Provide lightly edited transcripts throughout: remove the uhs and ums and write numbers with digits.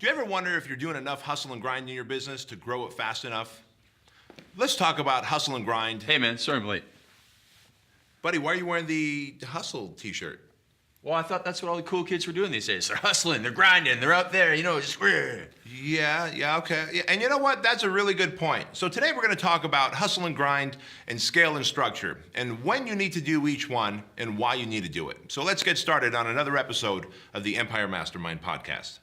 Do you ever wonder if you're doing enough hustle and grind in your business to grow it fast enough? Let's talk about hustle and grind. Hey man, sorry I'm late. Buddy, why are you wearing the hustle t-shirt? Well, I thought that's what all the cool kids were doing these days. They're hustling, they're grinding, they're out there, just Yeah, okay. Yeah, and you know what? That's a really good point. So today we're going to talk about hustle and grind and scale and structure, and when you need to do each one and why you need to do it. So let's get started on another episode of the Empire Mastermind podcast.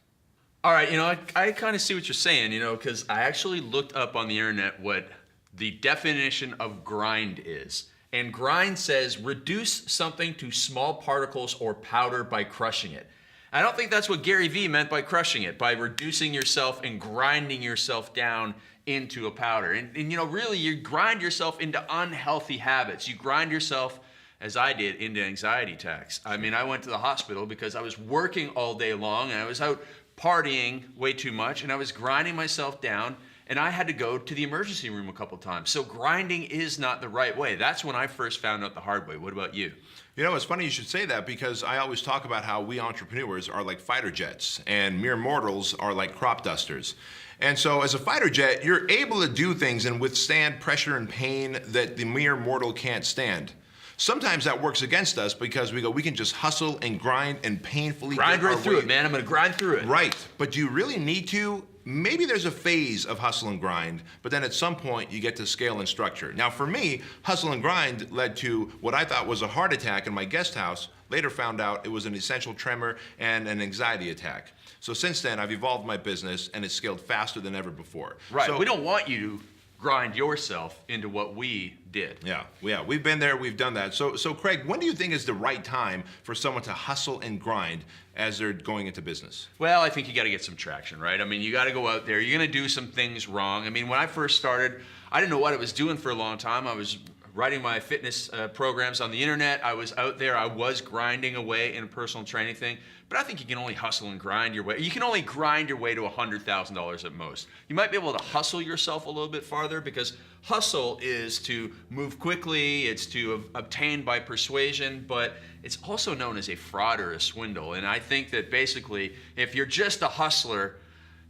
All right, I kind of see what you're saying, because I actually looked up on the internet what the definition of grind is. And grind says reduce something to small particles or powder by crushing it. I don't think that's what Gary Vee meant by crushing it, by reducing yourself and grinding yourself down into a powder. And really, you grind yourself into unhealthy habits. You grind yourself, as I did, into anxiety attacks. I mean, I went to the hospital because I was working all day long and I was out partying way too much and I was grinding myself down, and I had to go to the emergency room a couple times. So grinding is not the right way. That's when I first found out the hard way. What about you? It's funny you should say that, because I always talk about how we entrepreneurs are like fighter jets and mere mortals are like crop dusters. And so as a fighter jet, you're able to do things and withstand pressure and pain that the mere mortal can't stand. Sometimes that works against us because we can just hustle and grind and painfully grind right through it, man. I'm going to grind through it. Right. But do you really need to? Maybe there's a phase of hustle and grind, but then at some point you get to scale and structure. Now for me, hustle and grind led to what I thought was a heart attack in my guest house. Later found out it was an essential tremor and an anxiety attack. So since then, I've evolved my business and it's scaled faster than ever before. Right. So, we don't want you to grind yourself into what we did. Yeah, we've been there, we've done that. So Craig, when do you think is the right time for someone to hustle and grind as they're going into business? Well, I think you got to get some traction, right? I mean, you got to go out there. You're going to do some things wrong. I mean, when I first started, I didn't know what I was doing for a long time. I was writing my fitness programs on the internet. I was out there. I was grinding away in a personal training thing. But I think you can only hustle and grind your way. You can only grind your way to $100,000 at most. You might be able to hustle yourself a little bit farther, because hustle is to move quickly, it's to obtain by persuasion, but it's also known as a fraud or a swindle. And I think that basically, if you're just a hustler,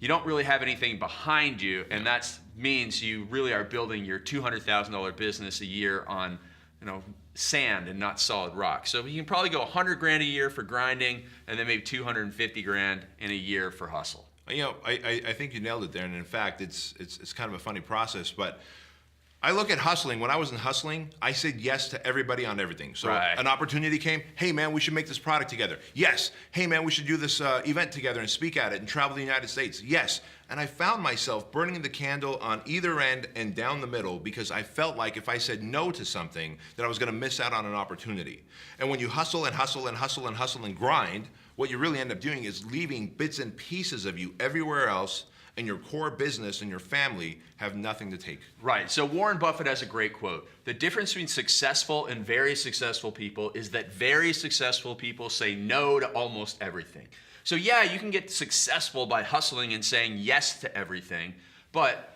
you don't really have anything behind you, and that means you really are building your $200,000 business a year on, sand and not solid rock. So you can probably go 100 grand a year for grinding, and then maybe 250 grand in a year for hustle. I think you nailed it there, and in fact, it's kind of a funny process, but I look at hustling. When I wasn't hustling, I said yes to everybody on everything. So right. An opportunity came, hey man, we should make this product together. Yes. Hey man, we should do this event together and speak at it and travel the United States. Yes. And I found myself burning the candle on either end and down the middle, because I felt like if I said no to something, that I was going to miss out on an opportunity. And when you hustle and hustle and hustle and hustle and grind, what you really end up doing is leaving bits and pieces of you everywhere else, and your core business and your family have nothing to take. Right. So Warren Buffett has a great quote. The difference between successful and very successful people is that very successful people say no to almost everything. So yeah, you can get successful by hustling and saying yes to everything, but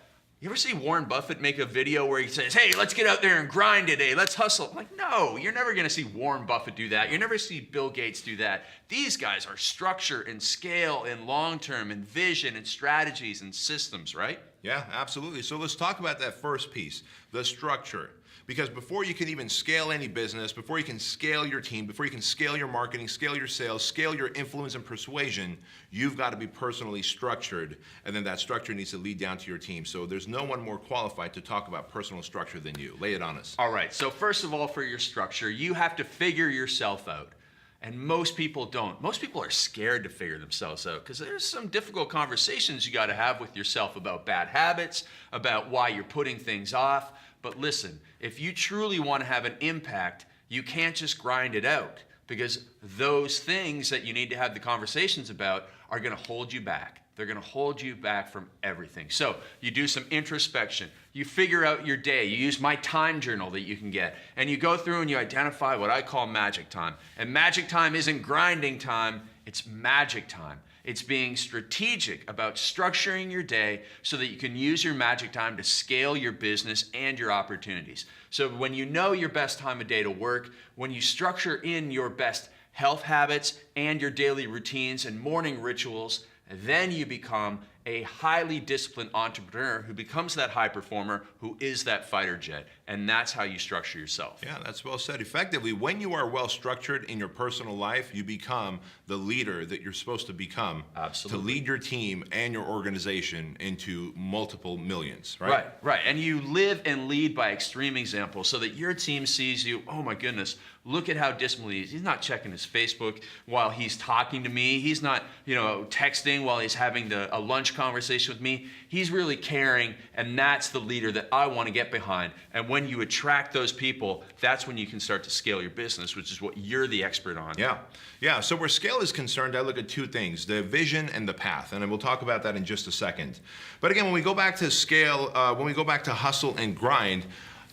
you ever see Warren Buffett make a video where he says, hey, let's get out there and grind today, let's hustle? I'm like, no, you're never going to see Warren Buffett do that. You're never see Bill Gates do that. These guys are structure and scale and long-term and vision and strategies and systems, right? Yeah, absolutely. So let's talk about that first piece, the structure. Because before you can even scale any business, before you can scale your team, before you can scale your marketing, scale your sales, scale your influence and persuasion, you've got to be personally structured, and then that structure needs to lead down to your team. So there's no one more qualified to talk about personal structure than you. Lay it on us. All right, so first of all, for your structure, you have to figure yourself out. And most people don't. Most people are scared to figure themselves out, because there's some difficult conversations you got to have with yourself about bad habits, about why you're putting things off. But listen, if you truly want to have an impact, you can't just grind it out, because those things that you need to have the conversations about are going to hold you back. They're going to hold you back from everything. So you do some introspection. You figure out your day. You use my time journal that you can get. And you go through and you identify what I call magic time. And magic time isn't grinding time. It's magic time. It's being strategic about structuring your day so that you can use your magic time to scale your business and your opportunities. So when you know your best time of day to work, when you structure in your best health habits and your daily routines and morning rituals, And then you become a highly disciplined entrepreneur who becomes that high performer, who is that fighter jet. And that's how you structure yourself. Yeah, that's well said. Effectively, when you are well structured in your personal life, you become the leader that you're supposed to become. Absolutely. To lead your team and your organization into multiple millions, right? Right, right. And you live and lead by extreme example so that your team sees you, oh my goodness, look at how disciplined he is. He's not checking his Facebook while he's talking to me. He's not, texting while he's having a lunch conversation with me. He's really caring, and that's the leader that I want to get behind. And when you attract those people, that's when you can start to scale your business, which is what you're the expert on. Yeah. So where scale is concerned, I look at two things: the vision and the path, and we'll talk about that in just a second. But again, when we go back to scale, when we go back to hustle and grind,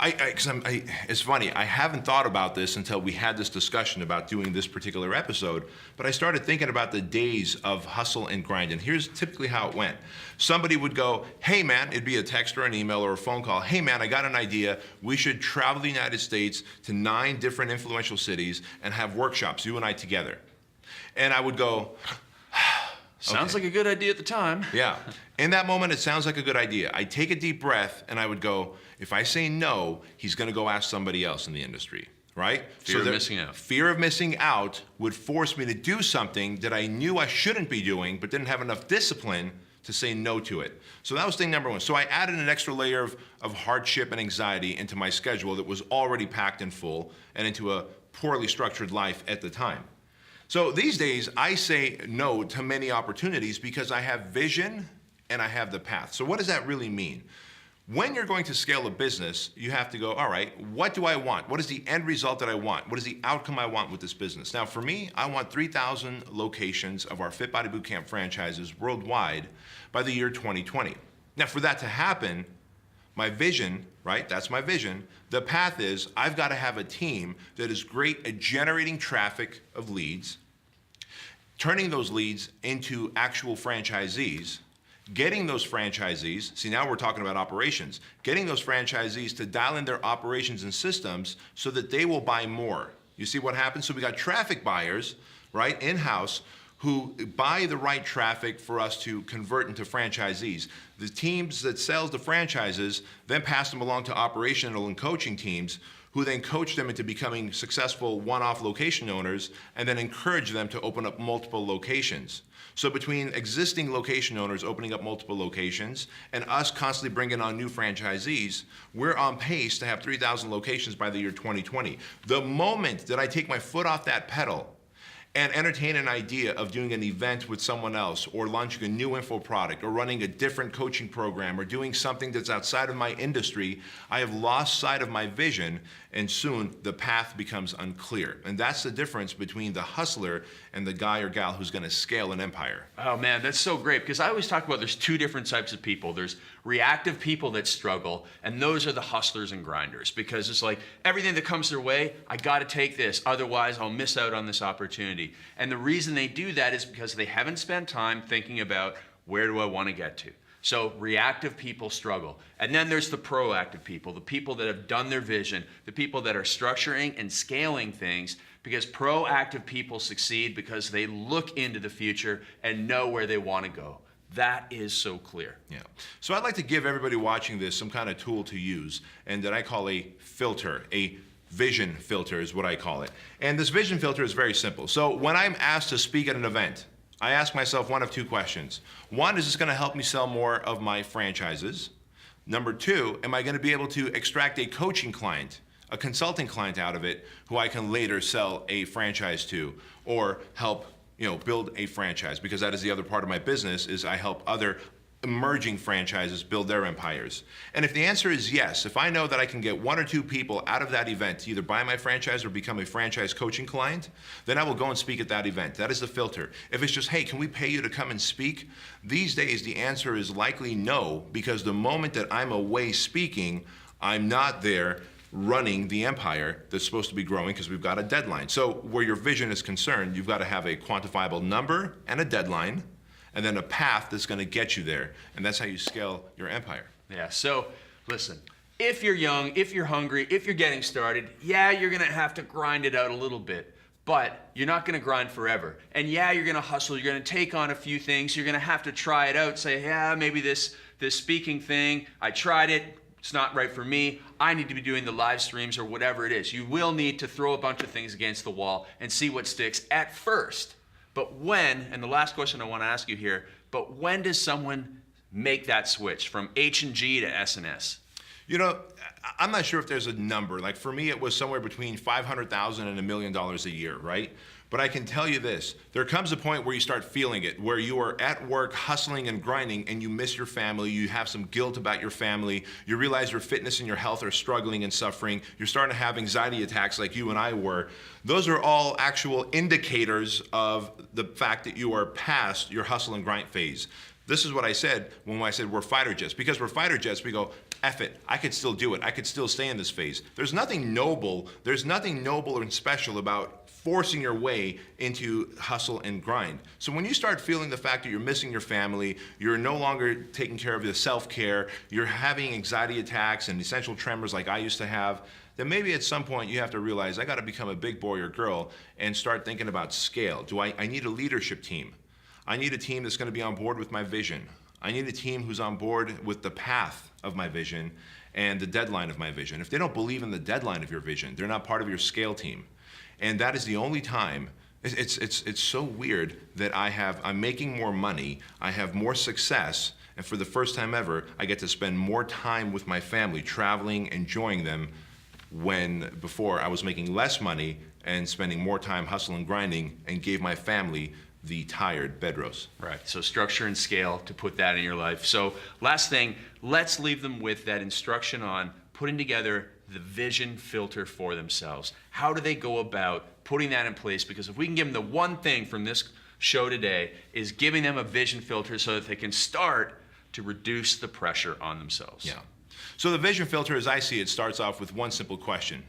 it's funny, I haven't thought about this until we had this discussion about doing this particular episode, but I started thinking about the days of hustle and grind, and here's typically how it went. Somebody would go, hey man, it'd be a text or an email or a phone call, hey man, I got an idea, we should travel the United States to 9 different influential cities and have workshops, you and I together. And I would go, Sounds like a good idea at the time. Yeah. In that moment, it sounds like a good idea. I take a deep breath and I would go, if I say no, he's going to go ask somebody else in the industry, right? Fear of missing out. Fear of missing out would force me to do something that I knew I shouldn't be doing, but didn't have enough discipline to say no to it. So that was thing number one. So I added an extra layer of hardship and anxiety into my schedule that was already packed and full and into a poorly structured life at the time. So these days, I say no to many opportunities because I have vision and I have the path. So what does that really mean? When you're going to scale a business, you have to go, all right, what do I want? What is the end result that I want? What is the outcome I want with this business? Now, for me, I want 3,000 locations of our Fit Body Bootcamp franchises worldwide by the year 2020. Now, for that to happen, my vision, right? That's my vision. The path is I've got to have a team that is great at generating traffic of leads, turning those leads into actual franchisees, getting those franchisees, see now we're talking about operations, getting those franchisees to dial in their operations and systems so that they will buy more. You see what happens? So we got traffic buyers, right, in-house, who buy the right traffic for us to convert into franchisees. The teams that sells the franchises then pass them along to operational and coaching teams who then coach them into becoming successful one-off location owners and then encourage them to open up multiple locations. So between existing location owners opening up multiple locations and us constantly bringing on new franchisees, we're on pace to have 3,000 locations by the year 2020. The moment that I take my foot off that pedal and entertain an idea of doing an event with someone else or launching a new info product or running a different coaching program or doing something that's outside of my industry, I have lost sight of my vision and soon the path becomes unclear. And that's the difference between the hustler and the guy or gal who's gonna scale an empire. Oh man, that's so great because I always talk about there's 2 different types of people. There's reactive people that struggle, and those are the hustlers and grinders because it's like everything that comes their way, I gotta take this, otherwise I'll miss out on this opportunity. And the reason they do that is because they haven't spent time thinking about where do I wanna get to. So reactive people struggle. And then there's the proactive people, the people that have done their vision, the people that are structuring and scaling things, because proactive people succeed because they look into the future and know where they want to go. That is so clear. Yeah. So I'd like to give everybody watching this some kind of tool to use, and that I call a filter, a vision filter is what I call it. And this vision filter is very simple. So when I'm asked to speak at an event, I ask myself one of 2 questions. One, is this going to help me sell more of my franchises? Number 2, am I going to be able to extract a coaching client, a consulting client out of it who I can later sell a franchise to or help, build a franchise? Because that is the other part of my business, is I help other emerging franchises build their empires. And if the answer is yes, if I know that I can get 1 or 2 people out of that event to either buy my franchise or become a franchise coaching client, then I will go and speak at that event. That is the filter. If it's just, hey, can we pay you to come and speak? These days, the answer is likely no, because the moment that I'm away speaking, I'm not there running the empire that's supposed to be growing because we've got a deadline. So where your vision is concerned, you've got to have a quantifiable number and a deadline, and then a path that's going to get you there. And that's how you scale your empire. Yeah, so listen, if you're young, if you're hungry, if you're getting started, yeah, you're going to have to grind it out a little bit. but you're not going to grind forever. And yeah, you're going to hustle. You're going to take on a few things. You're going to have to try it out. Say, yeah, maybe this speaking thing, I tried it. It's not right for me. I need to be doing the live streams or whatever it is. You will need to throw a bunch of things against the wall and see what sticks at first. But when, and the last question I want to ask you here, but when does someone make that switch from H&G to S&S? You know, I'm not sure if there's a number. Like for me, it was somewhere between $500,000 and $1 million a year, right? But I can tell you this, there comes a point where you start feeling it, where you are at work hustling and grinding and you miss your family, you have some guilt about your family, you realize your fitness and your health are struggling and suffering, you're starting to have anxiety attacks like you and I were. Those are all actual indicators of the fact that you are past your hustle and grind phase. This is what I said when I said we're fighter jets. Because we're fighter jets, we go, F it, I could still do it. I could still stay in this phase. There's nothing noble and special about forcing your way into hustle and grind. So when you start feeling the fact that you're missing your family, you're no longer taking care of your self-care, you're having anxiety attacks and essential tremors like I used to have, then maybe at some point you have to realize I gotta become a big boy or girl and start thinking about scale. I need a leadership team. I need a team that's gonna be on board with my vision. I need a team who's on board with the path of my vision and the deadline of my vision. If they don't believe in the deadline of your vision, they're not part of your scale team. And that is the only time, it's so weird that I'm making more money, I have more success, and for the first time ever, I get to spend more time with my family, traveling, enjoying them, when before I was making less money and spending more time hustling, grinding, and gave my family the tired Bedros. Right, so structure and scale to put that in your life. So last thing, let's leave them with that instruction on putting together the vision filter for themselves. How do they go about putting that in place? Because if we can give them the one thing from this show today is giving them a vision filter so that they can start to reduce the pressure on themselves. Yeah. So the vision filter, as I see it, starts off with one simple question.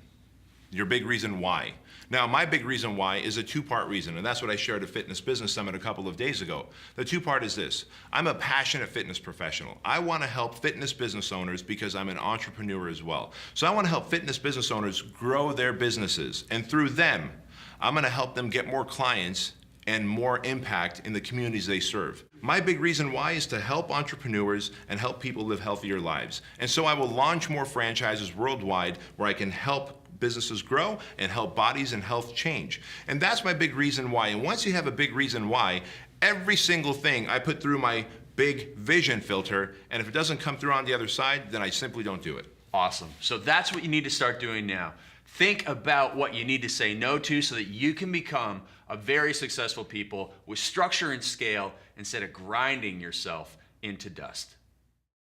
Your big reason why. Now, my big reason why is a two-part reason, and that's what I shared at Fitness Business Summit a couple of days ago. The two-part is this. I'm a passionate fitness professional. I want to help fitness business owners because I'm an entrepreneur as well. So I want to help fitness business owners grow their businesses, and through them, I'm going to help them get more clients and more impact in the communities they serve. My big reason why is to help entrepreneurs and help people live healthier lives. And so I will launch more franchises worldwide where I can help businesses grow and help bodies and health change. And that's my big reason why. And once you have a big reason why, every single thing I put through my big vision filter, and if it doesn't come through on the other side, then I simply don't do it. Awesome. So that's what you need to start doing now. Think about what you need to say no to so that you can become a very successful people with structure and scale instead of grinding yourself into dust.